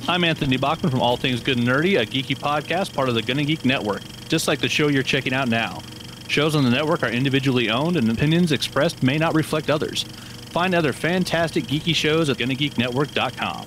I'm Anthony Bachman from All Things Good and Nerdy, a geeky podcast part of the GonnaGeek Network, just like the show you're checking out now. Shows on the network are individually owned, and opinions expressed may not reflect others. Find other fantastic geeky shows at GonnaGeekNetwork.com.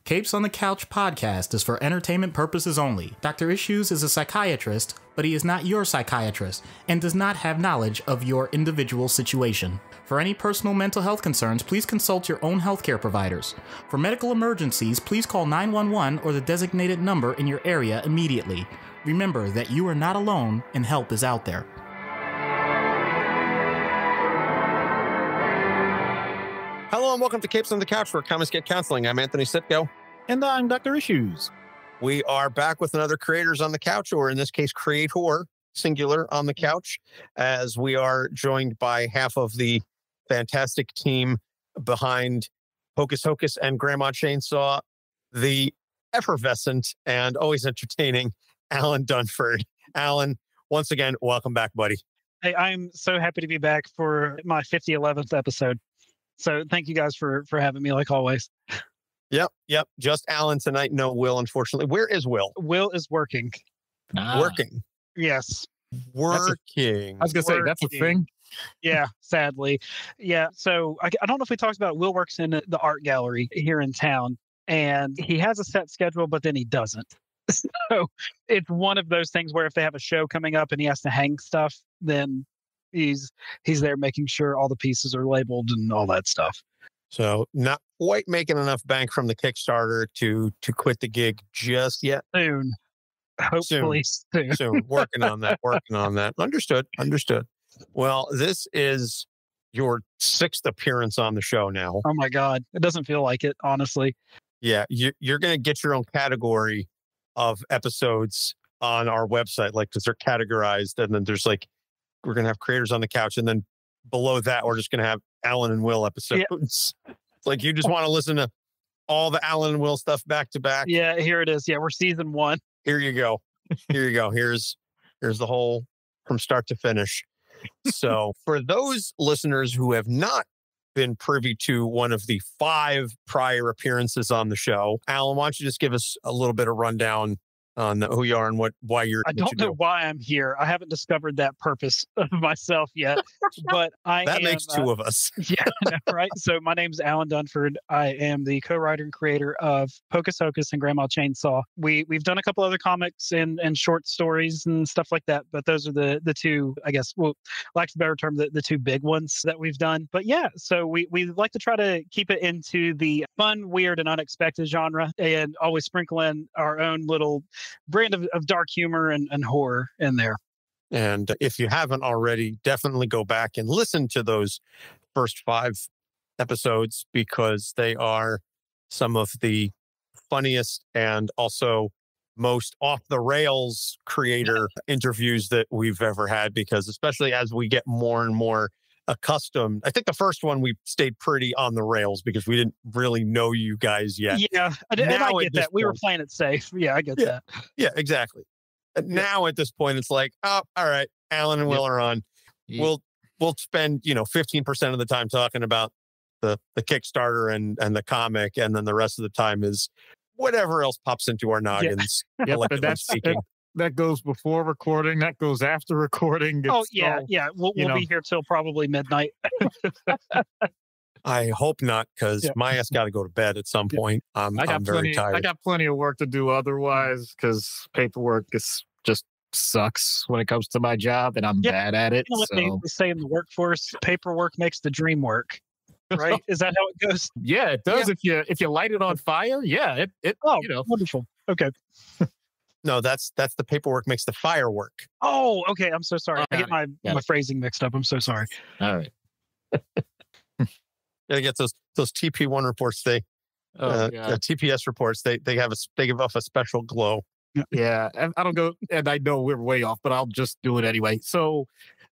Capes on the Couch podcast is for entertainment purposes only. Dr. Issues is a psychiatrist, but he is not your psychiatrist and does not have knowledge of your individual situation. For any personal mental health concerns, please consult your own healthcare providers. For medical emergencies, please call 911 or the designated number in your area immediately. Remember that you are not alone and help is out there. Hello and welcome to Capes on the Couch, where comics get counseling. I'm Anthony Sitko. And I'm Dr. Issues. We are back with another Creators on the Couch, or in this case, Creator, singular, on the couch, as we are joined by half of the fantastic team behind Hocus Hocus and Grandma Chainsaw, the effervescent and always entertaining Allen Dunford. Allen, once again, welcome back, buddy. Hey, I'm so happy to be back for my 11th episode. So thank you guys for having me, like always. Yep. Just Allen tonight. No Will, unfortunately. Where is Will? Will is working. Working. Yes. Working. I was going to say, that's a thing. Yeah, sadly. Yeah. So I don't know if we talked about it. Will works in the art gallery here in town, and he has a set schedule, but then he doesn't. So it's one of those things where if they have a show coming up and he has to hang stuff, then he's there making sure all the pieces are labeled and all that stuff. So not quite making enough bank from the Kickstarter to quit the gig just yet. Soon. Hopefully soon. Soon. Working on that. Understood. Well, this is your 6th appearance on the show now. Oh my God. It doesn't feel like it, honestly. Yeah. You're going to get your own category of episodes on our website, like, because they're categorized. And then there's like, we're going to have Creators on the Couch. And then below that, we're just going to have Allen and Will episodes. Yeah. Like, you just want to listen to all the Allen and Will stuff back to back. Yeah, here it is. Yeah, we're season 1. Here you go. Here's the whole from start to finish. So for those listeners who have not been privy to one of the 5 prior appearances on the show, Allen, why don't you just give us a little bit of rundown on who you are and why you're. I don't know why I'm here. I haven't discovered that purpose of myself yet, but that makes 2 of us. Yeah, right. So my name's Allen Dunford. I am the co-writer and creator of Hocus Hocus and Grandma Chainsaw. We've done a couple other comics and short stories and stuff like that, but those are the 2, I guess, well, lack of a better term, the 2 big ones that we've done. But yeah, so we like to try to keep it into the fun, weird, and unexpected genre, and always sprinkle in our own little brand of dark humor and horror in there. And if you haven't already, definitely go back and listen to those first 5 episodes, because they are some of the funniest and also most off the rails creator interviews that we've ever had, because especially as we get more and more accustomed. I think the first one we stayed pretty on the rails because we didn't really know you guys yet. Yeah, I get that. We were playing it safe. Yeah, I get that. Yeah, exactly. Now at this point, it's like, oh, all right, Allen and Will are on. We'll spend 15% of the time talking about the Kickstarter and the comic, and then the rest of the time is whatever else pops into our noggins. Yeah, but that goes before recording. That goes after recording. Yeah. We'll be here till probably midnight. I hope not, because my ass got to go to bed at some point. I'm very tired. I got plenty of work to do otherwise, because paperwork just sucks when it comes to my job, and I'm bad at it. They say in the workforce, paperwork makes the dream work. Right? Is that how it goes? Yeah, it does. Yeah. If you light it on fire, it wonderful. Okay. No, that's the paperwork makes the firework. Oh, okay. I'm so sorry. I get my phrasing mixed up. I'm so sorry. All right. Gotta get those TP1 reports. TPS reports. They give off a special glow. Yeah, and I don't go, and I know we're way off, but I'll just do it anyway. So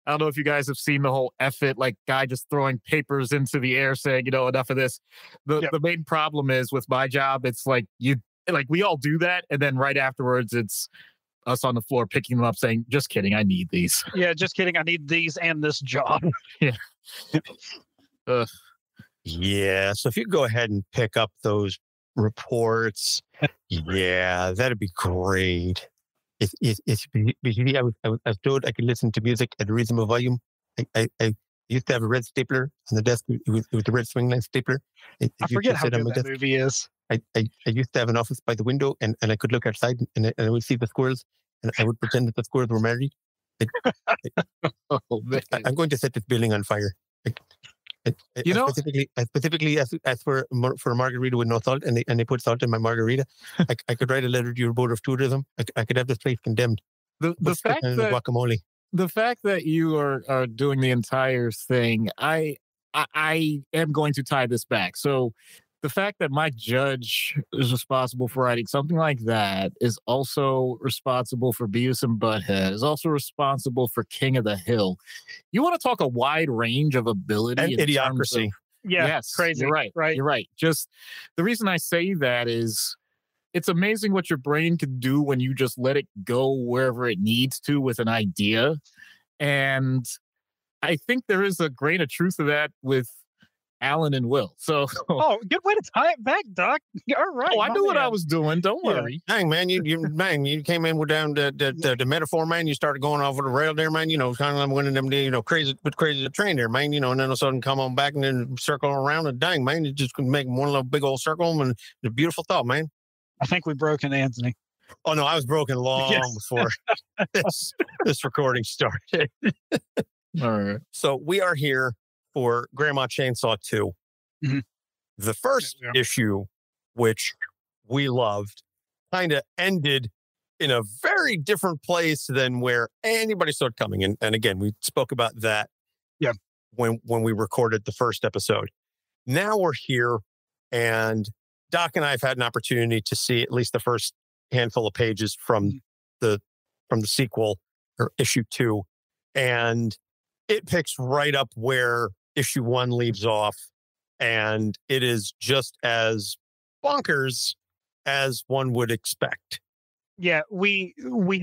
I don't know if you guys have seen the whole F-it, like guy just throwing papers into the air saying, enough of this. The main problem is with my job, it's like we all do that, and then right afterwards, it's us on the floor picking them up saying, just kidding, I need these. Yeah, just kidding, I need these and this job. Yeah. Yeah. So if you go ahead and pick up those reports, yeah, that'd be great. Basically, I was told I could listen to music at a reasonable volume. I used to have a red stapler on the desk. It was the red swing line stapler. I forget how good that movie is. I used to have an office by the window, and I could look outside, and I would see the squirrels, and I would pretend that the squirrels were married. I'm going to set this building on fire. I specifically asked for a margarita with no salt, and they put salt in my margarita. I could write a letter to your board of tourism. I could have this place condemned. The fact that guacamole. The fact that you are doing the entire thing, I am going to tie this back. So the fact that Mike Judge is responsible for writing something like that, is also responsible for Beavis and Butthead, is also responsible for King of the Hill. You want to talk a wide range of ability and Idiocracy. Yes, crazy. You're right. You're right. Just the reason I say that is it's amazing what your brain can do when you just let it go wherever it needs to with an idea. And I think there is a grain of truth to that with Alan and Will. So, good way to tie it back, Doc. All right. I knew what I was doing. Don't worry. Dang, man, you came in with down the metaphor, man. You started going off with a rail there, man. Kind of like one of them, crazy train there, man. And then all of a sudden come on back and then circle around, and dang, man, you just could make one little big old circle, and it's a beautiful thought, man. I think we broken Anthony. Oh no, I was broken long before this recording started. All right. So we are here for Grandma Chainsaw 2. Mm-hmm. The first issue, which we loved, kind of ended in a very different place than where anybody saw it coming. And again, we spoke about that when we recorded the first episode. Now we're here, and Doc and I have had an opportunity to see at least the first handful of pages from the sequel, or issue 2. And it picks right up where issue 1 leaves off, and it is just as bonkers as one would expect. Yeah, we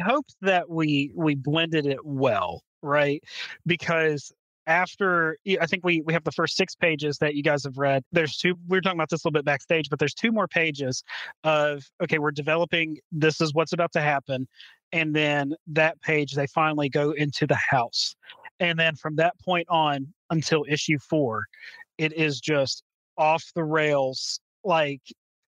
hoped that we blended it well, right? Because after, I think we have the first 6 pages that you guys have read. There's 2, we were talking about this a little bit backstage, but there's 2 more pages of, okay, we're developing, this is what's about to happen. And then that page, they finally go into the house. And then from that point on until issue 4, it is just off the rails. Like,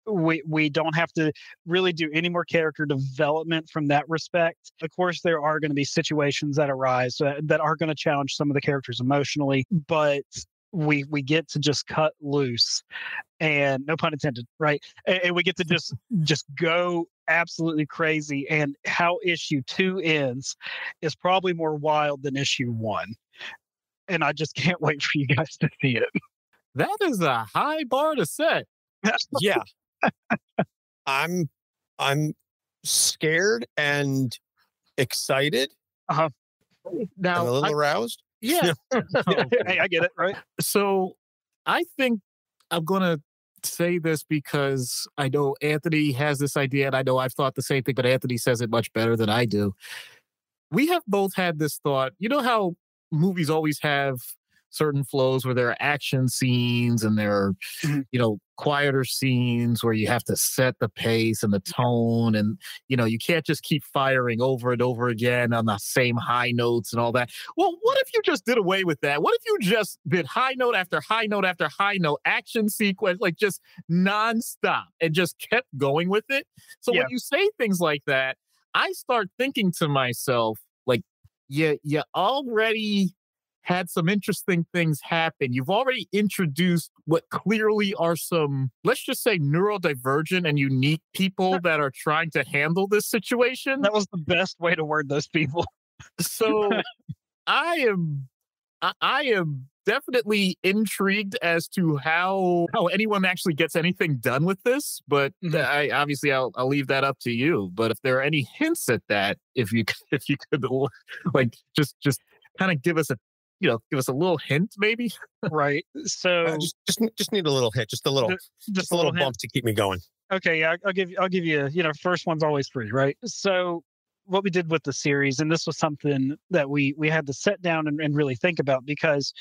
we don't have to really do any more character development from that respect. Of course, there are going to be situations that arise that are going to challenge some of the characters emotionally, but we get to just cut loose, and no pun intended, right? And we get to just go absolutely crazy. And how issue 2 ends is probably more wild than issue 1. And I just can't wait for you guys to see it. That is a high bar to set. Yeah. I'm scared and excited. Uh-huh. Now, and a little aroused. Yeah. Hey, I get it, right? So I think I'm going to say this because I know Anthony has this idea, and I know I've thought the same thing, but Anthony says it much better than I do. We have both had this thought. You know how movies always have certain flows where there are action scenes and there are, quieter scenes where you have to set the pace and the tone, and, you can't just keep firing over and over again on the same high notes and all that. Well, what if you just did away with that? What if you just did high note after high note after high note, action sequence, like just nonstop, and just kept going with it? So when you say things like that, I start thinking to myself, like, you already had some interesting things happen. You've already introduced what clearly are some, let's just say, neurodivergent and unique people that are trying to handle this situation. That was the best way to word those people. So I am definitely intrigued as to how anyone actually gets anything done with this, but I'll leave that up to you. But if there are any hints at that, if you could like just kind of give us a little hint, maybe. Right. So just need a little hit, just a little bump to keep me going. Okay, yeah, I'll give you. First one's always free, right? So what we did with the series, and this was something that we had to sit down and really think about, because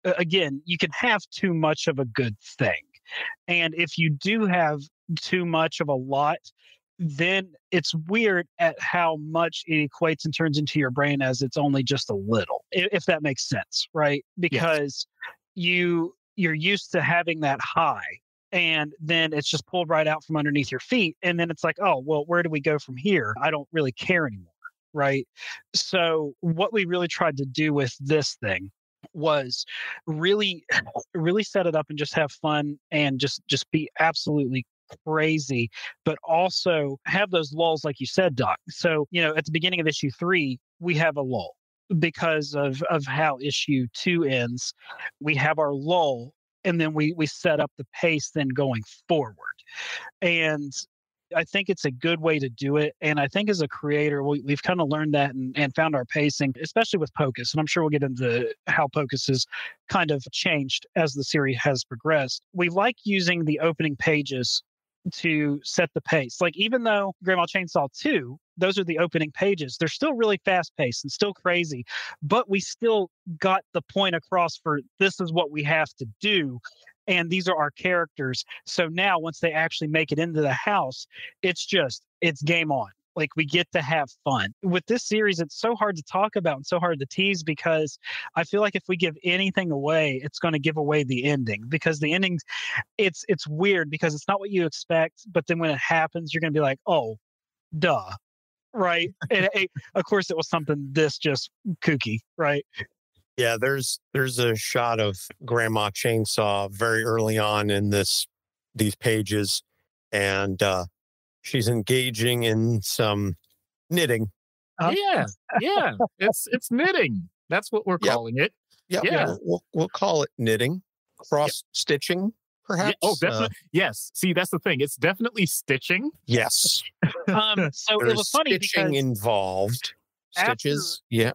again, you can have too much of a good thing. And if you do have too much of a lot, then it's weird at how much it equates and turns into your brain as it's only just a little, if that makes sense, right? Because you're used to having that high, and then it's just pulled right out from underneath your feet. And then it's like, oh, well, where do we go from here? I don't really care anymore, right? So what we really tried to do with this thing was really set it up and just have fun and just be absolutely crazy, but also have those lulls, like you said, Doc. So, at the beginning of issue 3, we have a lull because of how issue 2 ends. We have our lull, and then we set up the pace then going forward. And I think it's a good way to do it. And I think as a creator, we've kind of learned that and found our pacing, especially with Pocus. And I'm sure we'll get into how Pocus has kind of changed as the series has progressed. We like using the opening pages to set the pace. Like, even though Grandma Chainsaw 2, those are the opening pages, they're still really fast paced and still crazy, but we still got the point across for this is what we have to do. And these are our characters. So now once they actually make it into the house, it's game on. Like, we get to have fun. With this series, it's so hard to talk about and so hard to tease, because I feel like if we give anything away, it's going to give away the ending, because the ending, it's weird because it's not what you expect. But then when it happens, you're going to be like, oh, duh. Right. And of course, it was something this just kooky. Right. Yeah, there's a shot of Grandma Chainsaw very early on in these pages, and she's engaging in some knitting. Yeah, it's knitting. That's what we're calling it. Yeah, we'll call it knitting, cross stitching, perhaps. Yeah. Oh, definitely. Yes. See, that's the thing. It's definitely stitching. Yes. So it was funny stitching because involved. Stitches. Yeah.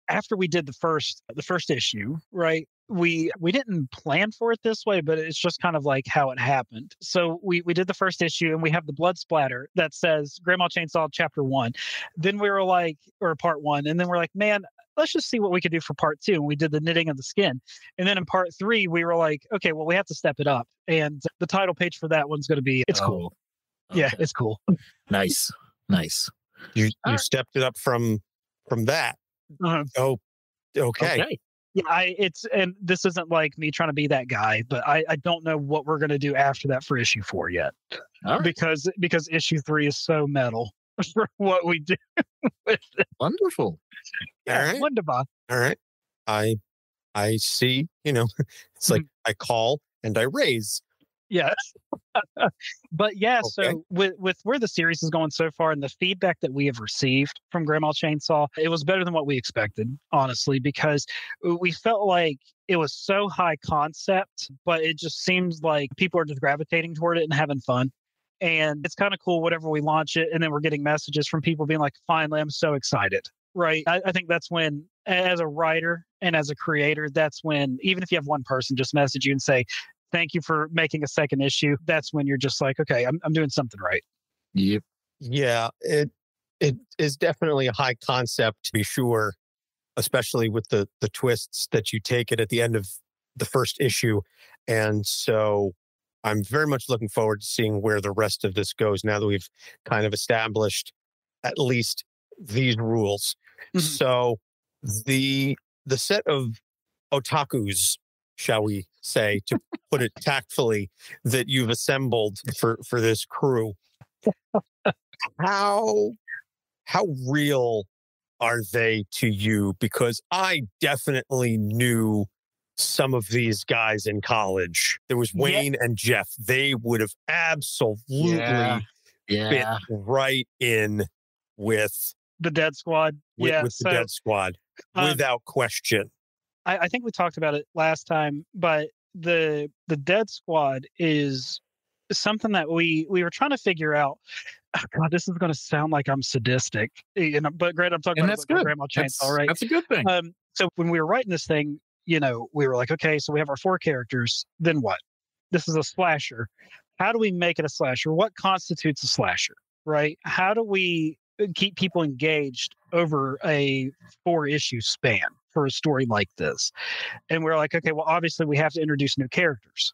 After we did the first issue, right? We didn't plan for it this way, but it's just kind of like how it happened. So we did the first issue, and we have the blood splatter that says Grandma Chainsaw Chapter 1. Then we were like, or Part 1, and then we're like, man, let's just see what we could do for Part 2. And we did the knitting of the skin. And then in Part 3, we were like, okay, well, we have to step it up. And the title page for that one's going to be, it's cool. Okay. Yeah, it's cool. Nice. You stepped it up from that. Oh, okay. Yeah, and this isn't like me trying to be that guy, but I don't know what we're going to do after that for issue 4 yet. All right. Because issue 3 is so metal for what we do with it. Wonderful. Yeah, all right. Wonderful. All right. I see, it's like I call and I raise. Yes. But yeah, Okay. So with where the series is going so far and the feedback that we have received from Grandma Chainsaw, it was better than what we expected, honestly, because we felt like it was so high concept, but it just seems like people are just gravitating toward it and having fun. And it's kind of cool whenever we launch it, and then we're getting messages from people being like, finally, I'm so excited. Right. I think that's when, as a writer and as a creator, that's when, even if you have one person just message you and say, thank you for making a second issue, that's when you're just like, okay, I'm doing something right. Yep. Yeah, it is definitely a high concept, to be sure, especially with the twists that you take it at the end of the first issue. And so I'm very much looking forward to seeing where the rest of this goes now that we've kind of established at least these rules. Mm-hmm. So the set of otakus, shall we say, to put it tactfully, that you've assembled for this crew, how real are they to you? Because I definitely knew some of these guys in college. There was Wayne and Jeff. They would have absolutely fit right in with the Dead Squad. With the Dead Squad, without question. I think we talked about it last time, but the Dead Squad is something that we were trying to figure out. Oh God, this is going to sound like I'm sadistic, but great. I'm talking about Grandma Chainsaw, right? That's a good thing. So when we were writing this thing, we were like, okay, so we have our 4 characters. Then what? This is a slasher. How do we make it a slasher? What constitutes a slasher, right? How do we keep people engaged over a 4-issue span for a story like this. And we're like, okay, well, obviously we have to introduce new characters.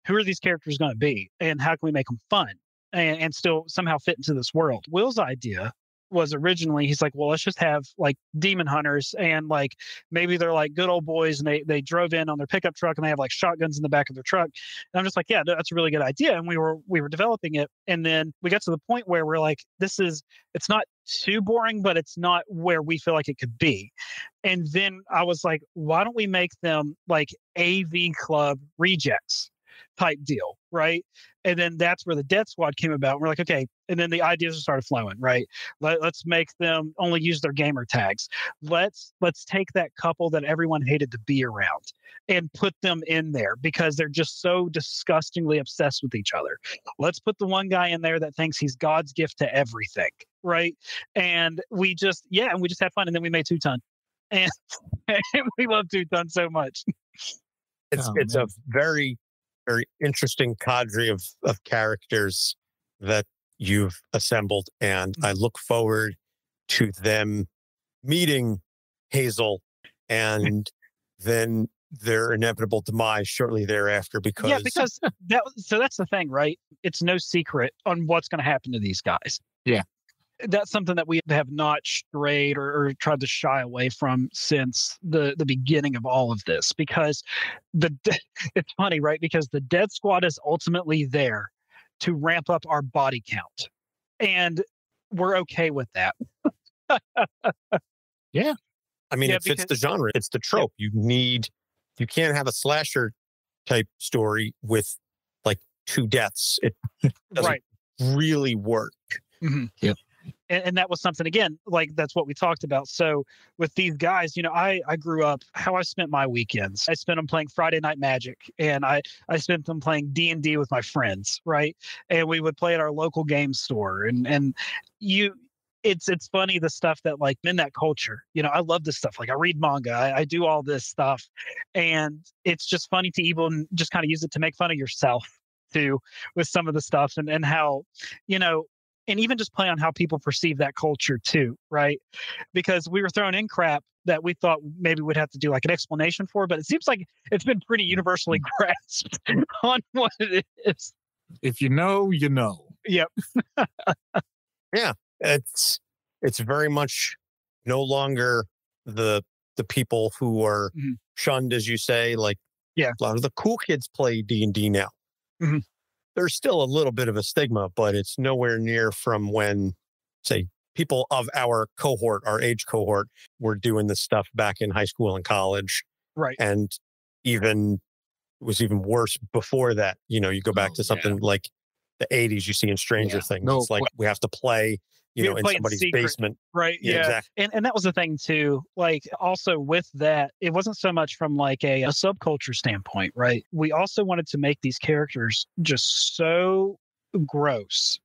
Who are these characters going to be? And how can we make them fun and still somehow fit into this world? Will's idea was originally, he's like, well, let's just have like demon hunters, and like maybe they're like good old boys, and they drove in on their pickup truck and they have like shotguns in the back of their truck. And I'm just like, yeah, that's a really good idea. And we were developing it, and then we got to the point where we're like, it's not too boring, but it's not where we feel like it could be. And then I was like, why don't we make them like AV Club rejects type deal, right? And then that's where the Death Squad came about. We're like, okay. And then the ideas started flowing, right? Let's make them only use their gamer tags. Let's take that couple that everyone hated to be around and put them in there because they're just so disgustingly obsessed with each other. Let's put the one guy in there that thinks he's God's gift to everything, right? And we just had fun. And then we made Two-Ton. And we love Two-Ton so much. It's a very, very interesting cadre of characters that you've assembled, and I look forward to them meeting Hazel and then their inevitable demise shortly thereafter. Because that's the thing, right? It's no secret on what's going to happen to these guys. Yeah. That's something that we have not strayed or tried to shy away from since the beginning of all of this, because it's funny, right? Because the Death Squad is ultimately there to ramp up our body count, and we're okay with that. Yeah. I mean, it fits the genre. It's the trope. Yeah. You can't have a slasher type story with like 2 deaths. It doesn't really work. Mm-hmm. Yep. And that was something, again, like that's what we talked about. So with these guys, I grew up, how I spent my weekends. I spent them playing Friday Night Magic, and I spent them playing D&D with my friends, right? And we would play at our local game store. And it's funny, the stuff that like in that culture, I love this stuff. Like I read manga, I do all this stuff. And it's just funny to even just kind of use it to make fun of yourself too, with some of the stuff and how, and even just play on how people perceive that culture too, right? Because we were throwing in crap that we thought maybe we'd have to do like an explanation for, but it seems like it's been pretty universally grasped on what it is. If you know, you know. Yep. Yeah, it's very much no longer the people who are shunned, as you say. Like, a lot of the cool kids play D&D now. Mm-hmm. There's still a little bit of a stigma, but it's nowhere near from when, say, people of our age cohort, were doing this stuff back in high school and college. Right. And it was even worse before that. You go back to something like the 80s, you see in Stranger Things. It's like we have to play, in somebody's basement. Right. Yeah. Exactly. And that was the thing too. Like also with that, it wasn't so much from like a subculture standpoint, right? We also wanted to make these characters just so gross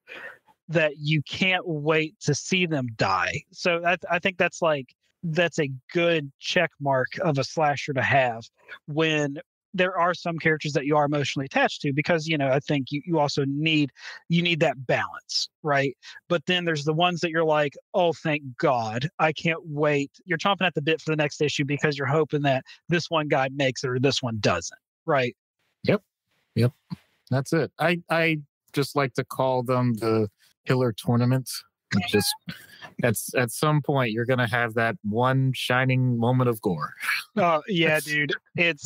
that you can't wait to see them die. So I think that's a good check mark of a slasher to have when there are some characters that you are emotionally attached to, because, I think you also need that balance, right? But then there's the ones that you're like, oh, thank God, I can't wait. You're chomping at the bit for the next issue because you're hoping that this one guy makes it or this one doesn't, right? Yep. That's it. I just like to call them the killer tournaments. Just at some point you're gonna have that one shining moment of gore. Oh yeah, dude. And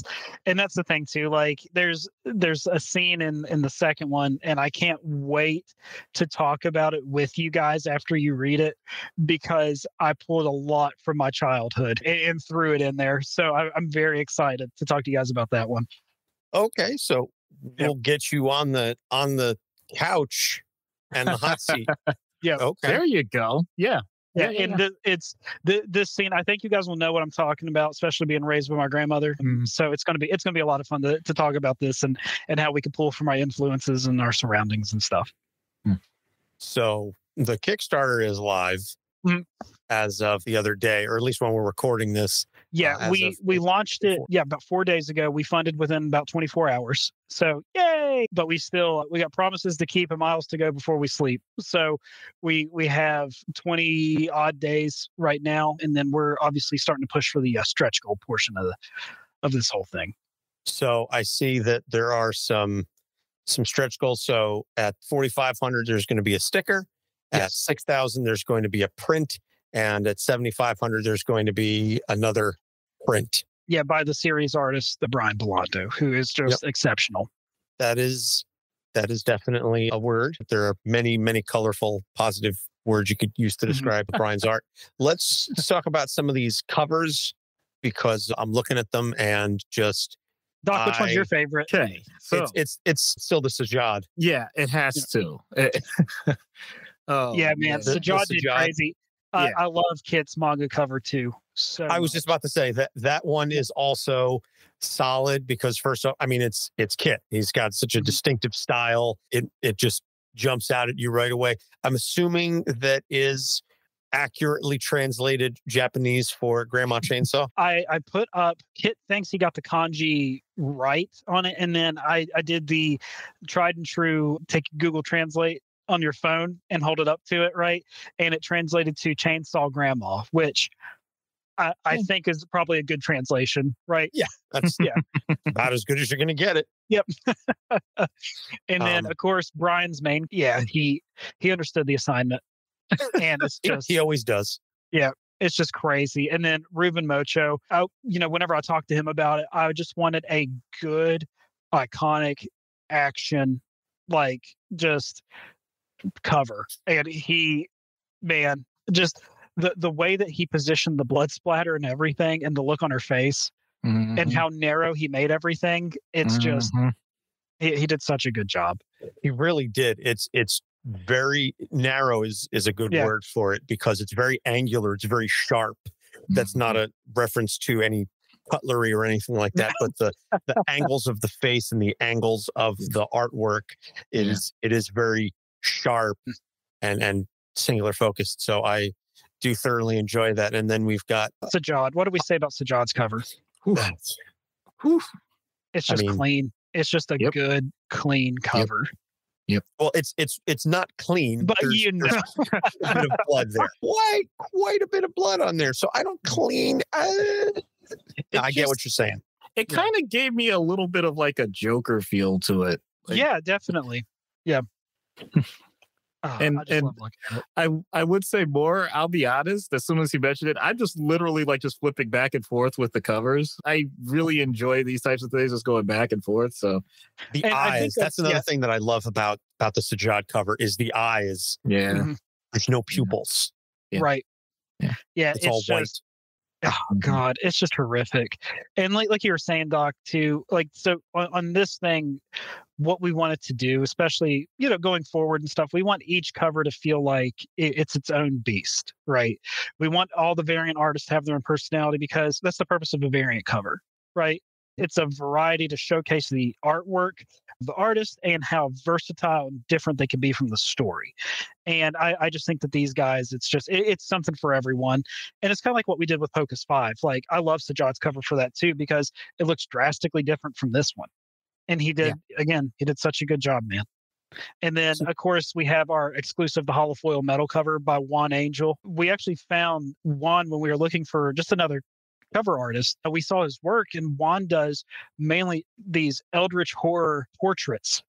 that's the thing too. Like there's a scene in the second one, and I can't wait to talk about it with you guys after you read it, because I pulled a lot from my childhood and threw it in there. So I'm very excited to talk to you guys about that one. Okay, so we'll get you on the couch and the hot seat. Yeah. Okay. There you go. Yeah. And it's this scene. I think you guys will know what I'm talking about, especially being raised by my grandmother. Mm-hmm. So it's gonna be a lot of fun to talk about this and how we can pull from our influences and our surroundings and stuff. So the Kickstarter is live as of the other day, or at least when we're recording this. Yeah, we launched it. Yeah, about 4 days ago. We funded within about 24 hours. So yay! yay! But we got promises to keep and miles to go before we sleep. So we have 20 odd days right now, and then we're obviously starting to push for the stretch goal portion of this whole thing. So I see that there are some stretch goals. So at 4,500, there's going to be a sticker. At 6,000, there's going to be a print. And at 7,500, there's going to be another print. Yeah, by the series artist, the Brian Belanto, who is just exceptional. That is definitely a word. There are many, many colorful, positive words you could use to describe Brian's art. Let's talk about some of these covers, because I'm looking at them and just... Doc, which one's your favorite? Okay, so it's still the Sajad. Yeah, it has to. Yeah, man, Sajad did crazy. I love Kit's manga cover too. So I was just about to say that one is also solid, because first off, I mean, it's Kit. He's got such a distinctive style. It just jumps out at you right away. I'm assuming that is accurately translated Japanese for Grandma Chainsaw. I put up, Kit thinks he got the kanji right on it, and then I did the tried and true, take Google Translate on your phone and hold it up to it, right? And it translated to Chainsaw Grandma, which I think is probably a good translation, right? Yeah, that's about as good as you're going to get it. Yep. And then, of course, Brian's main, he understood the assignment. And it's just... he always does. Yeah, it's just crazy. And then Ruben Mocho, whenever I talked to him about it, I just wanted a good, iconic action, like, just... cover. And just the way that he positioned the blood splatter and everything, and the look on her face, and how narrow he made everything, it's just he did such a good job. He really did. It's very narrow is a good word for it, because it's very angular, it's very sharp. That's not a reference to any cutlery or anything like that, but the angles of the face and the angles of the artwork it is very sharp and singular focused. So I do thoroughly enjoy that. And then we've got Sajad. What do we say about Sajad's cover? It's just clean. It's just a good, clean cover. Yep. Well, it's not clean, but there's a bit of blood there. Quite a bit of blood on there. So I don't clean. I get what you're saying. It kind of gave me a little bit of like a Joker feel to it. Like, yeah, definitely. Yeah. And I would say more. I'll be honest, as soon as you mentioned it, I'm just literally like just flipping back and forth with the covers. I really enjoy these types of things, just going back and forth. So the eyes, that's another thing that I love about the Sajad cover is the eyes. Yeah. Mm-hmm. There's no pupils. Yeah. Right. Yeah. It's all white. Oh God, it's just horrific. And like you were saying, Doc, too, like, so on this thing, what we wanted to do, especially, going forward and stuff, we want each cover to feel like it's its own beast, right? We want all the variant artists to have their own personality, because that's the purpose of a variant cover, right? It's a variety to showcase the artwork of the artist and how versatile and different they can be from the story. And I just think that these guys, it's something for everyone. And it's kind of like what we did with Pocus 5. Like, I love Sajad's cover for that too, because it looks drastically different from this one. And he did such a good job, man. And then, of course, we have our exclusive, the holofoil metal cover by Juan Angel. We actually found Juan when we were looking for just another cover artist. We saw his work, and Juan does mainly these eldritch horror portraits.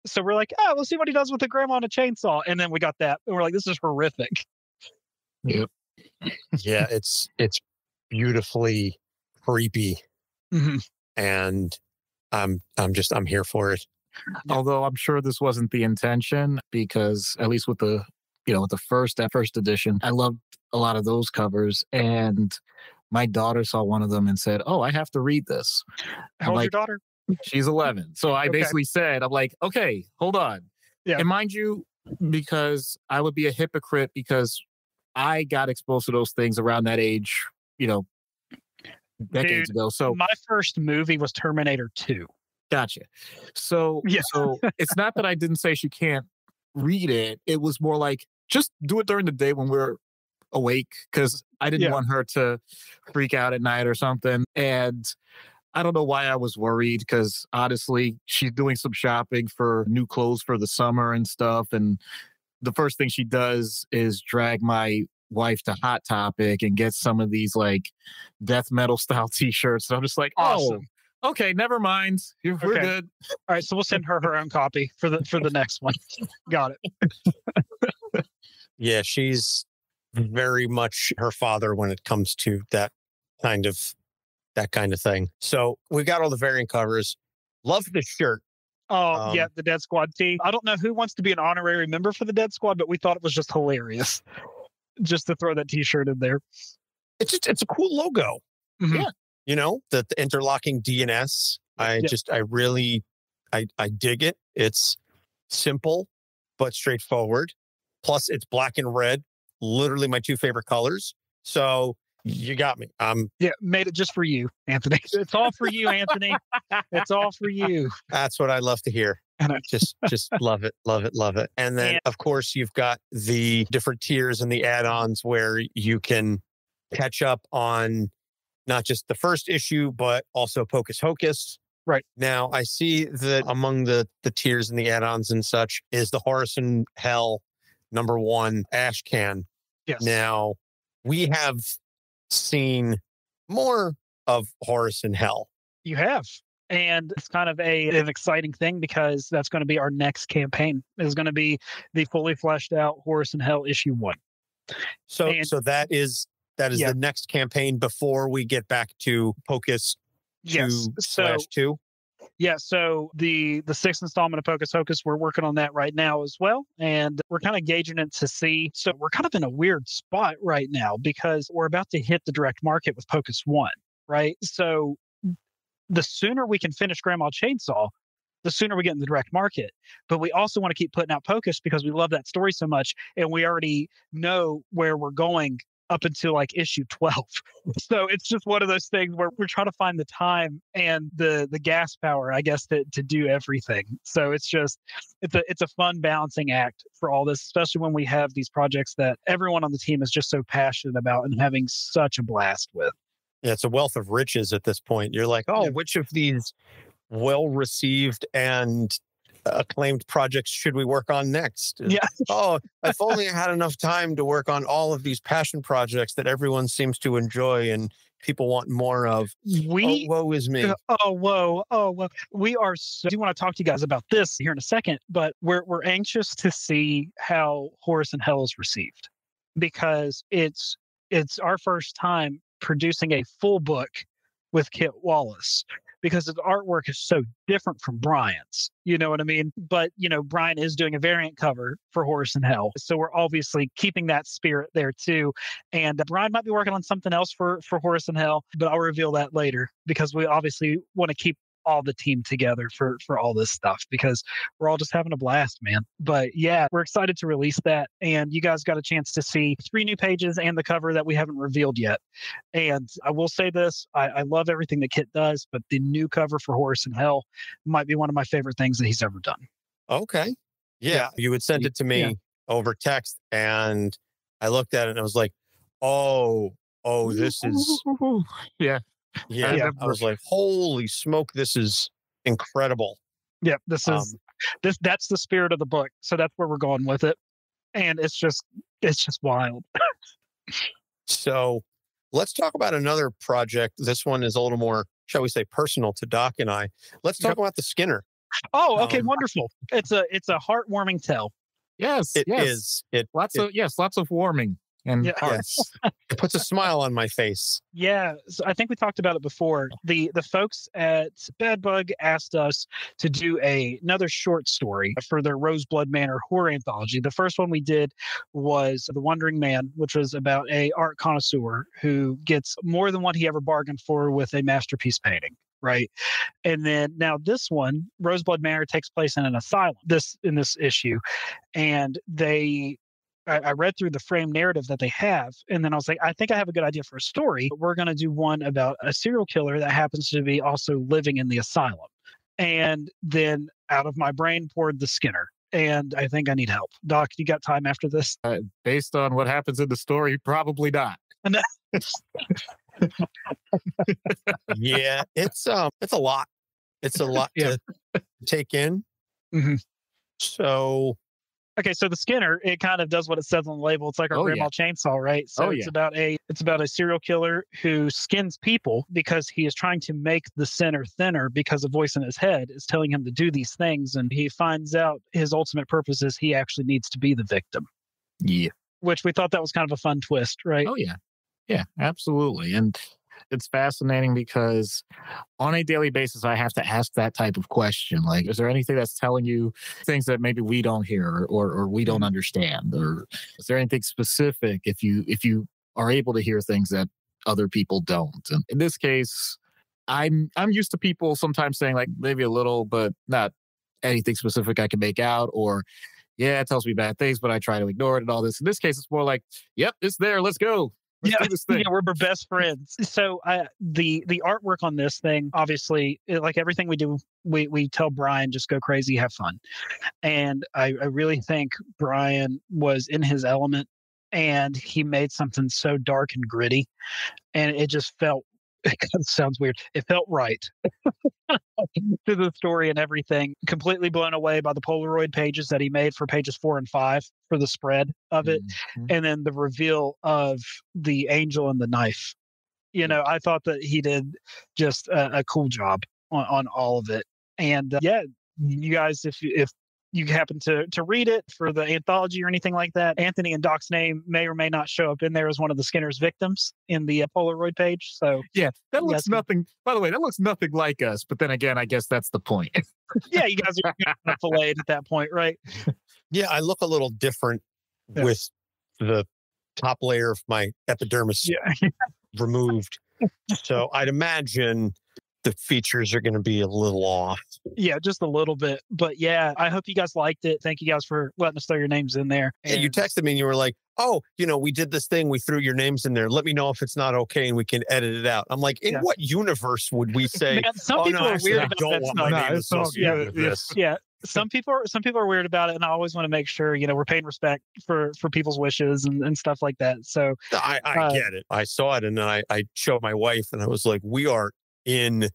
So we're like, we'll see what he does with the grandma on a chainsaw. And then we got that, and we're like, this is horrific. Yep. Yeah, it's beautifully creepy. And I'm here for it. Although I'm sure this wasn't the intention, because at least with the first edition, I loved a lot of those covers, and my daughter saw one of them and said, "Oh, I have to read this." How old's your daughter? She's 11. So I basically said, I'm like, okay, hold on. Yeah. And mind you, because I would be a hypocrite, because I got exposed to those things around that age, decades ago. So my first movie was Terminator 2. Gotcha. So it's not that I didn't say she can't read it. It was more like, just do it during the day when we're awake, because I didn't want her to freak out at night or something. And I don't know why I was worried, because honestly, she's doing some shopping for new clothes for the summer and stuff. And the first thing she does is drag my wife to Hot Topic and get some of these like death metal style t-shirts. And I'm just like, Awesome. oh, okay, never mind. We're good. All right, so we'll send her own copy for the next one. Got it. Yeah, she's very much her father when it comes to that kind of thing. So we got all the variant covers. Love the shirt. Oh, yeah, the Dead Squad tee. I don't know who wants to be an honorary member for the Dead Squad, but we thought it was just hilarious just to throw that t-shirt in there. It's a cool logo. Mm-hmm. Yeah. You know, the interlocking DNS. I dig it. It's simple but straightforward. Plus it's black and red, literally my two favorite colors. So you got me. Yeah, made it just for you, Anthony. It's all for you, Anthony. It's all for you. That's what I love to hear. And I just love it, love it, love it. And then, of course, you've got the different tiers and the add-ons where you can catch up on not just the first issue, but also Pocus Hocus. Right. Now, I see that among the tiers and the add-ons and such is the Horus and Hell #1 Ash Can. Yes. Now, we have seen more of Horus and Hell. You have. And it's kind of an exciting thing, because that's going to be our next campaign. It's going to be the fully fleshed out Horus and Hell issue 1. So that is the next campaign before we get back to Pocus 2/2. Yeah, so the sixth installment of Pocus Hocus, we're working on that right now as well. And we're kind of gauging it to see. So we're kind of in a weird spot right now, because we're about to hit the direct market with Pocus 1, right? So the sooner we can finish Grandma Chainsaw, the sooner we get in the direct market. But we also want to keep putting out Pocus because we love that story so much. And we already know where we're going up until like issue 12. So it's just one of those things where we're trying to find the time and the gas power, I guess, to do everything. So it's a fun balancing act for all this, especially when we have these projects that everyone on the team is just so passionate about and having such a blast with. Yeah, it's a wealth of riches at this point. You're like, which of these well-received and acclaimed projects should we work on next? And, if only I had enough time to work on all of these passion projects that everyone seems to enjoy and people want more of. Woe is me. Whoa. We are I do want to talk to you guys about this here in a second, but we're anxious to see how Horus and Hell is received, because it's our first time producing a full book with Kit Wallace, because his artwork is so different from Brian's. You know what I mean? But, Brian is doing a variant cover for Horus and Hell. So we're obviously keeping that spirit there too. And Brian might be working on something else for Horus and Hell, but I'll reveal that later, because we obviously want to keep all the team together for all this stuff, because we're all just having a blast, man. But yeah, we're excited to release that. And you guys got a chance to see 3 new pages and the cover that we haven't revealed yet. And I will say this, I love everything that Kit does, but the new cover for Horus and Hell might be one of my favorite things that he's ever done. Okay. Yeah. You would send it to me over text, and I looked at it and I was like, oh, this is... Yeah. Yeah, I was like, holy smoke, this is incredible. Yeah, this is that's the spirit of the book. So that's where we're going with it. And it's just wild. So let's talk about another project. This one is a little more, shall we say, personal to Doc and I. Let's talk about the Skinner. Oh, okay, wonderful. It's a heartwarming tale. Yes, it is. Lots of warming. And yes, it puts a smile on my face. Yeah, so I think we talked about it before. The folks at Bad Bug asked us to do another short story for their Roseblood Manor horror anthology. The first one we did was The Wandering Man, which was about a art connoisseur who gets more than what he ever bargained for with a masterpiece painting. Right. And then now this one, Roseblood Manor, takes place in an asylum in this issue. And I read through the frame narrative that they have, and then I was like, I think I have a good idea for a story. We're going to do one about a serial killer that happens to be also living in the asylum. And then out of my brain poured the Skinner. And I think I need help. Doc, you got time after this? Based on what happens in the story, probably not. Yeah, it's a lot. It's a lot to take in. Mm-hmm. So okay, so the Skinner, it kind of does what it says on the label. It's like our grandma chainsaw, right? So it's about a serial killer who skins people because he is trying to make the sinner thinner because a voice in his head is telling him to do these things, and he finds out his ultimate purpose is he actually needs to be the victim. Yeah. Which we thought that was kind of a fun twist, right? Oh yeah. Yeah, absolutely. And it's fascinating because on a daily basis, I have to ask that type of question. Like, is there anything that's telling you things that maybe we don't hear or we don't understand? Or is there anything specific if you are able to hear things that other people don't? And in this case, I'm used to people sometimes saying like maybe a little, but not anything specific I can make out, or yeah, it tells me bad things, but I try to ignore it and all this. In this case, it's more like, yep, it's there. Let's go. Let's do this thing. Yeah, we're best friends. So the artwork on this thing, obviously, like everything we do, we tell Brian, just go crazy, have fun. And I really think Brian was in his element, and he made something so dark and gritty. And it just felt, it sounds weird, it felt right to the story and everything. Completely blown away by the Polaroid pages that he made for pages 4 and 5 for the spread of it. Mm-hmm. And then the reveal of the angel and the knife. You know, I thought that he did just a cool job on all of it. And you guys, if you happen to read it for the anthology or anything like that, Anthony and Doc's name may or may not show up in there as one of the Skinner's victims in the Polaroid page. So yeah, that looks nothing. By the way, that looks nothing like us. But then again, I guess that's the point. Yeah, you guys are kind of filleted at that point, right? Yeah, I look a little different with the top layer of my epidermis removed. So I'd imagine the features are going to be a little off. Yeah, just a little bit. But yeah, I hope you guys liked it. Thank you guys for letting us throw your names in there. Yeah, you texted me and you were like, oh, we did this thing. We threw your names in there. Let me know if it's not okay and we can edit it out. I'm like, in what universe would we say, man, some people are weird about that stuff. My name associated with this. Yeah. Some people are weird about it, and I always want to make sure, we're paying respect for people's wishes and stuff like that. So I get it. I saw it and then I showed my wife and I was like, we are in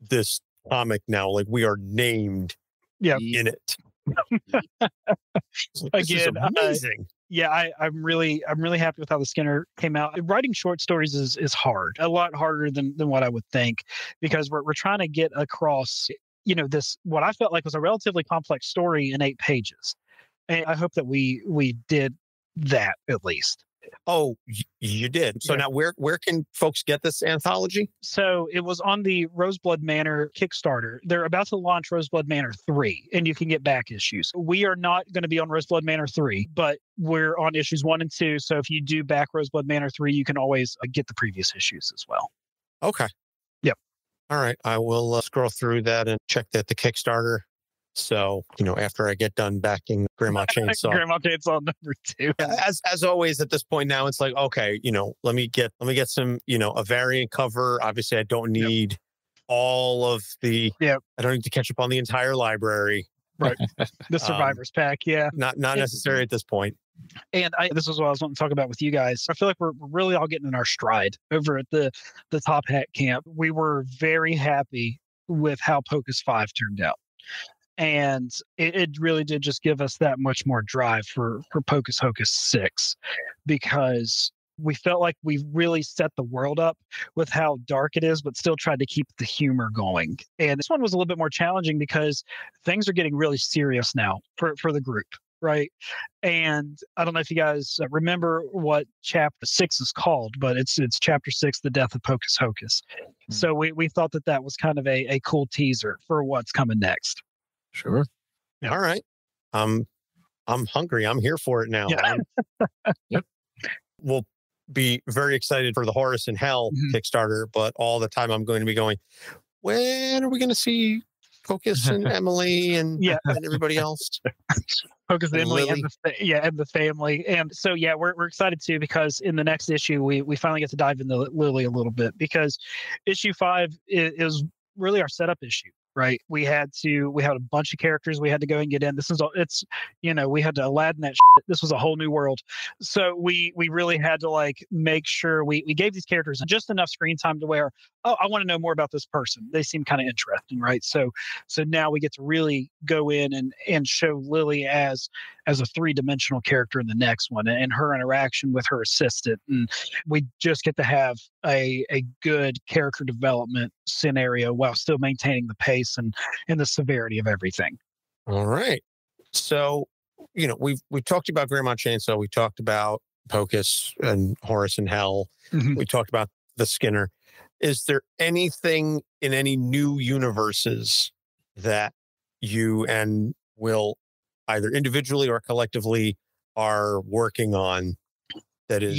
this comic now, like we are named in it. Again, amazing. I'm really happy with how the Skinner came out. Writing short stories is hard, a lot harder than what I would think, because we're trying to get across this, what I felt like was a relatively complex story in 8 pages. And I hope that we did that at least. Oh, you did. So now where can folks get this anthology? So it was on the Roseblood Manor Kickstarter. They're about to launch Roseblood Manor 3, and you can get back issues. We are not going to be on Roseblood Manor 3, but we're on issues 1 and 2. So if you do back Roseblood Manor 3, you can always get the previous issues as well. Okay. Yep. All right. I will scroll through that and check that the Kickstarter. So, after I get done backing Grandma Chainsaw. Grandma Chainsaw number 2. As always at this point now, it's like, okay, let me get some, a variant cover. Obviously, I don't need all of the, I don't need to catch up on the entire library. Right. The Survivors Pack. Yeah. Not necessary at this point. And this is what I was wanting to talk about with you guys. I feel like we're really all getting in our stride over at the Top Hat Camp. We were very happy with how Pocus 5 turned out. And it really did just give us that much more drive for Pocus Hocus 6, because we felt like we really set the world up with how dark it is, but still tried to keep the humor going. And this one was a little bit more challenging because things are getting really serious now for the group, right? And I don't know if you guys remember what chapter 6 is called, but it's chapter 6, The Death of Pocus Hocus. Mm-hmm. So we thought that was kind of a cool teaser for what's coming next. Sure. Yeah. All right. I'm hungry. I'm here for it now. Yeah. Yep. We'll be very excited for the Horus in Hell Kickstarter, but all the time I'm going to be going, when are we going to see Pocus and Emily and everybody else? Pocus and Emily and the family. And so, we're excited too, because in the next issue, we finally get to dive into Lily a little bit, because issue 5 is really our setup issue. right? We had a bunch of characters we had to go and get in. We had to Aladdin that shit. This was a whole new world. So we really had to like make sure we gave these characters just enough screen time to where, oh, I want to know more about this person. They seem kind of interesting, right? So now we get to really go in and show Lily as a 3-dimensional character in the next one, and her interaction with her assistant. And we just get to have a good character development scenario while still maintaining the pace and the severity of everything. All right. So, we've talked about Grandma Chainsaw. We talked about Pocus and Horus and Hell. Mm-hmm. We talked about the Skinner. Is there anything in any new universes that you and Will either individually or collectively are working on that is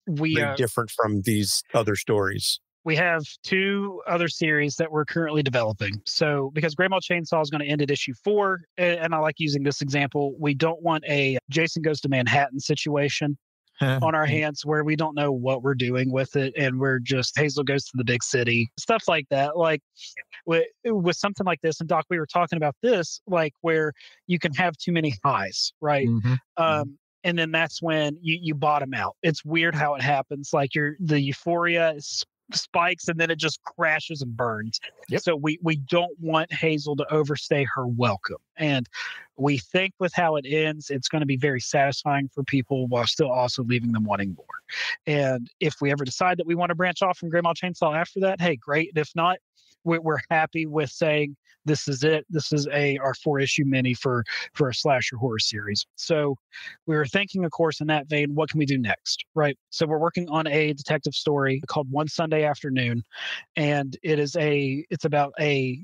very different from these other stories? We have 2 other series that we're currently developing. So because Grandma Chainsaw is going to end at issue 4, and I like using this example, we don't want a Jason Goes to Manhattan situation on our hands where we don't know what we're doing with it, and we're just Hazel goes to the big city, stuff like that. Like with something like this, and Doc, we were talking about this, like where you can have too many highs, right? Mm-hmm. And then that's when you bottom out. It's weird how it happens. Like the euphoria spikes and then it just crashes and burns. Yep. So we don't want Hazel to overstay her welcome. And we think with how it ends, it's going to be very satisfying for people while still also leaving them wanting more. And if we ever decide that we want to branch off from Grandma Chainsaw after that, hey, great. And if not, we're happy with saying this is it. This is our 4-issue mini for a slasher horror series. So we were thinking, of course, in that vein, what can we do next, right? So we're working on a detective story called One Sunday Afternoon, and it's about a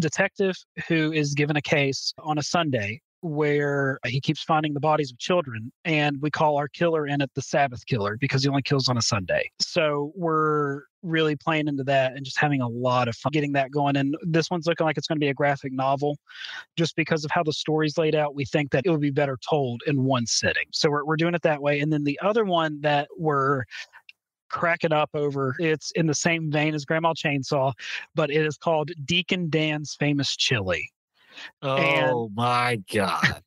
detective who is given a case on a Sunday where he keeps finding the bodies of children, and we call our killer in it the Sabbath Killer because he only kills on a Sunday. So we're really playing into that and just having a lot of fun getting that going. And this one's looking like it's going to be a graphic novel just because of how the story's laid out. We think that it would be better told in one sitting. So we're doing it that way. And then the other one that we're cracking up over, it's in the same vein as Grandma Chainsaw, but it is called Deacon Dan's Famous Chili. Oh my God.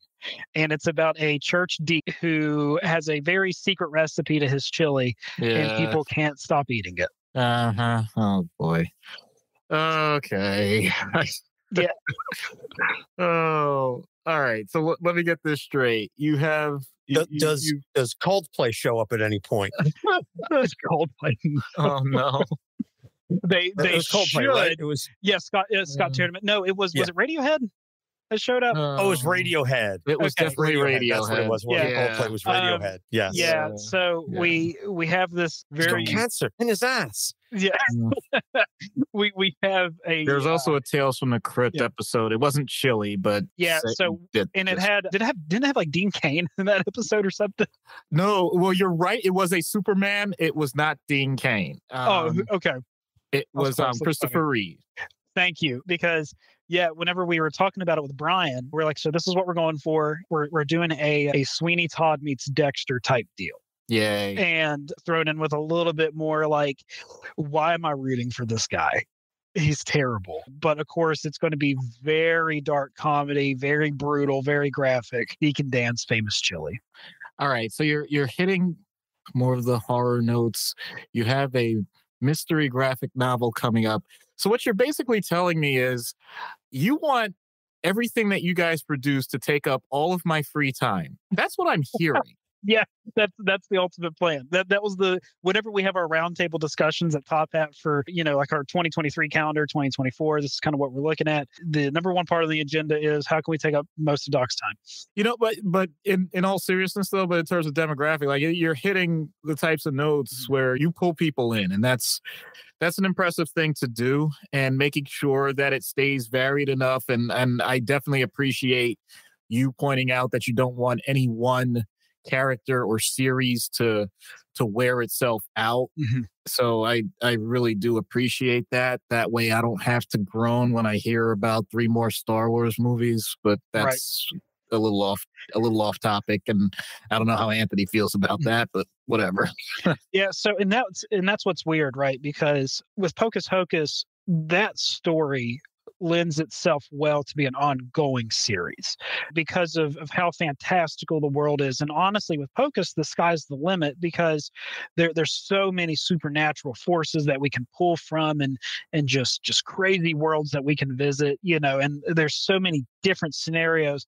And it's about a church deacon who has a very secret recipe to his chili, and people can't stop eating it. Uh-huh. Oh boy. Okay. Yeah. Oh, all right. So let me get this straight. You have does Coldplay show up at any point? It's Coldplay. Oh no. They Coldplay, should. right? It was Scott Tenorman. No, it was it Radiohead that showed up? it was Radiohead. It was definitely Radiohead. That's what it was. Coldplay was Radiohead. Yes. Yeah. So we have this very cancer in his ass. Yeah. we have a. There's also a Tales from the Crypt episode. It wasn't chili, but So didn't it have like Dean Cain in that episode or something? No. Well, you're right. It was a Superman. It was not Dean Cain. Okay. It was Christopher Reeve. Thank you. Because whenever we were talking about it with Brian, we're like, so this is what we're going for. We're doing a Sweeney Todd meets Dexter type deal. Yay. And thrown in with a little bit more like, why am I rooting for this guy? He's terrible. But of course, it's going to be very dark comedy, very brutal, very graphic. Deacon Dan's Famous Chili. All right. So you're hitting more of the horror notes. You have a mystery graphic novel coming up. So what you're basically telling me is you want everything that you guys produce to take up all of my free time. That's what I'm hearing. Yeah, that's the ultimate plan. That was whenever we have our roundtable discussions at Top Hat for, like our 2023 calendar, 2024, this is kind of what we're looking at. The number one part of the agenda is how can we take up most of Doc's time? But in all seriousness though, but in terms of demographic, like you're hitting the types of notes where you pull people in, and that's an impressive thing to do, and making sure that it stays varied enough. And I definitely appreciate you pointing out that you don't want any one character or series to wear itself out. Mm-hmm. So I really do appreciate that. That way I don't have to groan when I hear about 3 more Star Wars movies, but that's a little off topic, and I don't know how Anthony feels about that, but whatever. Yeah, so and that's what's weird, right? Because with Pocus Hocus, that story lends itself well to be an ongoing series because of how fantastical the world is. And honestly, with Pocus, the sky's the limit because there's so many supernatural forces that we can pull from and just crazy worlds that we can visit, and there's so many different scenarios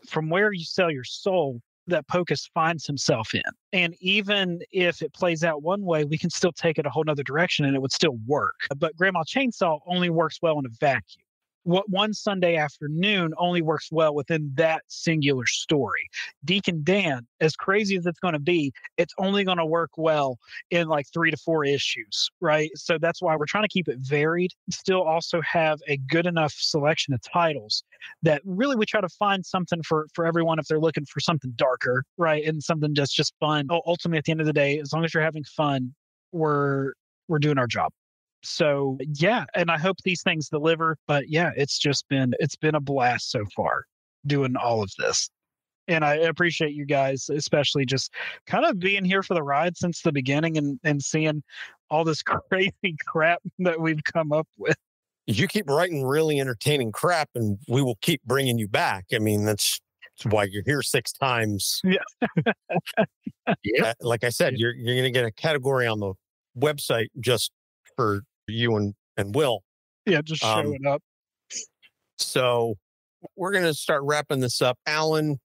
from where you sell your soul that Pocus finds himself in. And even if it plays out one way, we can still take it a whole nother direction and it would still work. But Grandma Chainsaw only works well in a vacuum. What one Sunday afternoon only works well within that singular story. Deacon Dan, as crazy as it's going to be, it's only going to work well in like 3 to 4 issues, right? So that's why we're trying to keep it varied, still also have a good enough selection of titles that really we try to find something for everyone if they're looking for something darker, right? And something that's just fun. Ultimately, at the end of the day, as long as you're having fun, we're doing our job. So yeah, and I hope these things deliver. But yeah, it's been a blast so far doing all of this. And I appreciate you guys, especially just kind of being here for the ride since the beginning and seeing all this crazy crap that we've come up with. You keep writing really entertaining crap and we will keep bringing you back. I mean, that's why you're here 6 times. Yeah. Yeah. Like I said, you're going to get a category on the website just for you and Will. Yeah, just showing up. So we're going to start wrapping this up. Alan,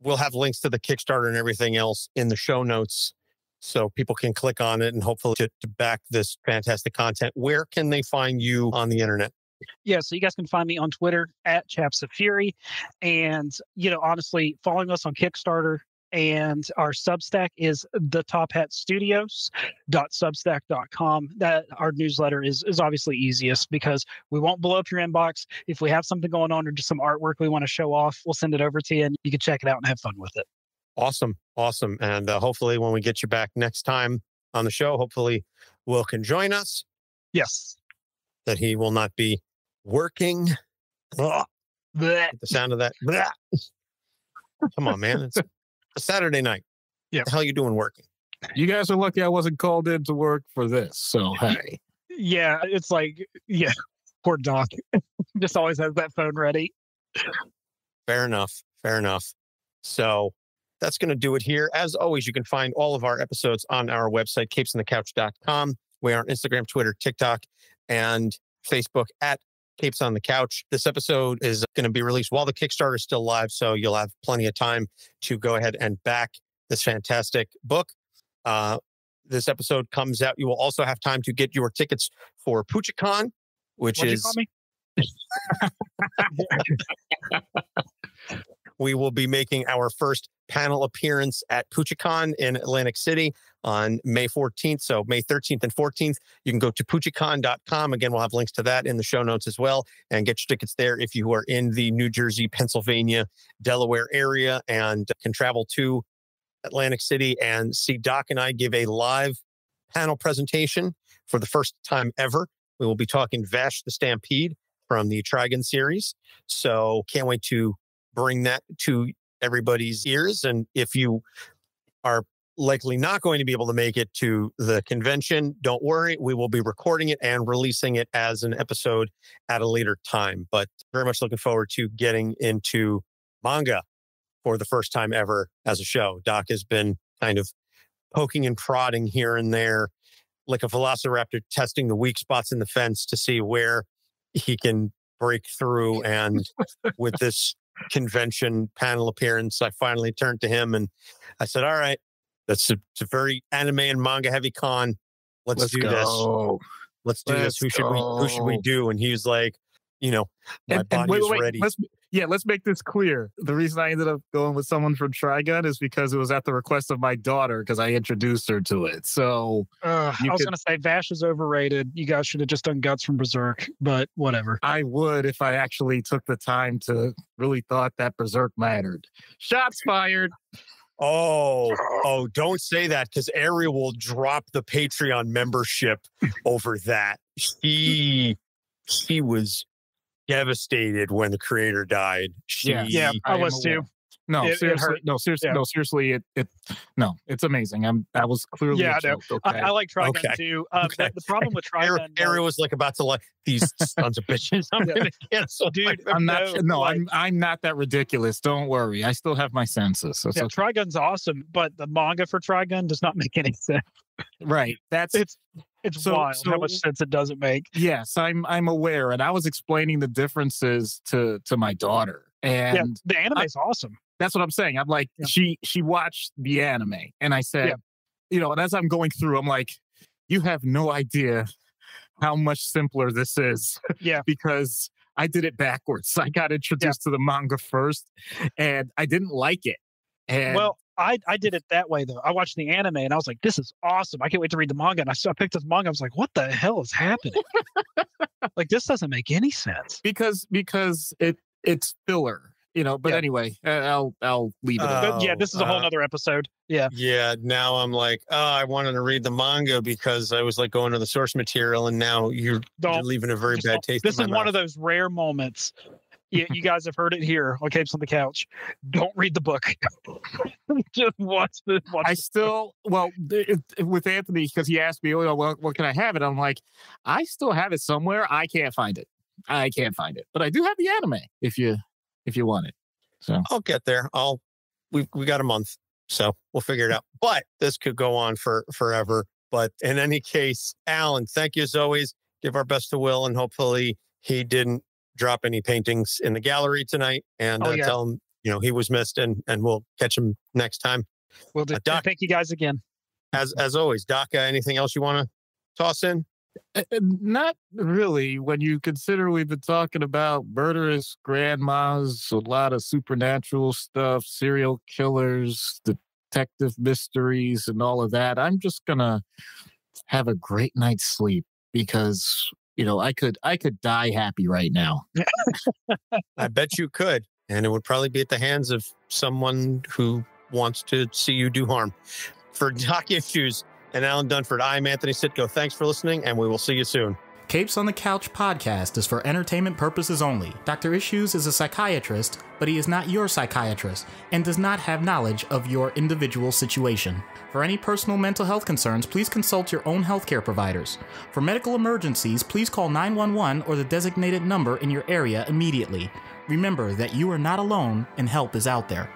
we'll have links to the Kickstarter and everything else in the show notes so people can click on it and hopefully to back this fantastic content. Where can they find you on the internet? Yeah, so you guys can find me on Twitter at Chaps of Fury. And, honestly, following us on Kickstarter. And our Substack is thetophatstudios.substack.com. That our newsletter is obviously easiest because we won't blow up your inbox. If we have something going on or just some artwork we want to show off, we'll send it over to you and you can check it out and have fun with it. Awesome. And hopefully when we get you back next time on the show, hopefully Will can join us. Yes. That he will not be working. The sound of that. Come on, man. It's Saturday night. Yeah. What the hell are you doing working? You guys are lucky I wasn't called in to work for this. So, hey. Yeah, it's like, poor Doc. Just always has that phone ready. Fair enough. So that's going to do it here. As always, you can find all of our episodes on our website, capesonthecouch.com. We are on Instagram, Twitter, TikTok, and Facebook at Capes on the Couch. This episode is going to be released while the Kickstarter is still live, so you'll have plenty of time to go ahead and back this fantastic book. This episode comes out. You will also have time to get your tickets for PoochieCon, which What'd is... you call me? We will be making our first panel appearance at PoochieCon in Atlantic City on May 14th. So May 13th and 14th, you can go to PoochieCon.com. Again, we'll have links to that in the show notes as well and get your tickets there if you are in the New Jersey, Pennsylvania, Delaware area and can travel to Atlantic City and see Doc and I give a live panel presentation for the first time ever. We will be talking Vash the Stampede from the Trigon series. So can't wait to bring that to everybody's ears. And if you are likely not going to be able to make it to the convention, don't worry. We will be recording it and releasing it as an episode at a later time. But very much looking forward to getting into manga for the first time ever as a show. Doc has been kind of poking and prodding here and there like a velociraptor, testing the weak spots in the fence to see where he can break through. And with this convention panel appearance, I finally turned to him and I said, all right, it's a very anime and manga heavy con. Let's do go. this. Let's do this. Who should we do? And he was like, my body is ready. Let's make this clear. The reason I ended up going with someone from Trigun is because it was at the request of my daughter because I introduced her to it. So I was going to say Vash is overrated. You guys should have just done Guts from Berserk, but whatever. I would if I actually took the time to really thought that Berserk mattered. Shots fired. Oh, don't say that because Ariel will drop the Patreon membership over that. He was devastated when the creator died. Yeah, I was too. No, It seriously, hurt. no, seriously, Yeah. no, seriously, no, it's amazing. I was clearly Yeah, I know. a joke, okay? I like Trigun Okay. too. Okay. The problem with Ariel, Trigun, Ariel was like about to like these sons of bitches. I'm Yeah. gonna cancel. dude, I'm not. No, like, I'm not that ridiculous. Don't worry. I still have my senses. So it's yeah, okay. Trigun's awesome, but the manga for Trigun does not make any sense. Right. That's It's So- wild how so- much sense it doesn't make. yes. I'm aware, and I was explaining the differences to my daughter, Yeah, and the anime is awesome. that's what I'm saying. I'm like, Yeah. she watched the anime, and I said, Yeah. you know, and as I'm going through, I'm like, you have no idea how much simpler this is. Yeah. Because I did it backwards. I got introduced to the manga first, and I didn't like it. And Well, I did it that way though. I watched the anime and I was like, "This is awesome! I can't wait to read the manga." And I picked this manga. I was like, "What the hell is happening? Like, this doesn't make any sense." because it's filler, you know. But Yeah. anyway, I'll leave it. at that. But yeah, this is a whole nother episode. Yeah, Yeah, now I'm like, oh, I wanted to read the manga because I was like going to the source material, and now you're leaving a very just bad don't- taste. This in is my one mouth. of those rare moments. You guys have heard it here on Capes on the Couch. Don't read the book. Just watch the. I still, well, with Anthony, because he asked me, oh, well, what can I have it? I'm like, I still have it somewhere. I can't find it. But I do have the anime if you want it. So I'll get there. We got a month, so we'll figure it out. But this could go on for forever. But in any case, Alan, thank you as always. Give our best to Will, and hopefully he didn't drop any paintings in the gallery tonight. And tell him, you know, he was missed, and we'll catch him next time. Well, Doc, thank you guys again. as always, Doc, anything else you want to toss in? not really. When you consider we've been talking about murderous grandmas, a lot of supernatural stuff, serial killers, detective mysteries, and all of that, I'm just gonna have a great night's sleep because, you know, I could die happy right now. I bet you could. And it would probably be at the hands of someone who wants to see you do harm. For Doc Issues and Allen Dunford, I'm Anthony Sitko. Thanks for listening, and we will see you soon. Capes on the Couch podcast is for entertainment purposes only. Dr. Issues is a psychiatrist, but he is not your psychiatrist and does not have knowledge of your individual situation. For any personal mental health concerns, please consult your own healthcare providers. For medical emergencies, please call 911 or the designated number in your area immediately. Remember that you are not alone and help is out there.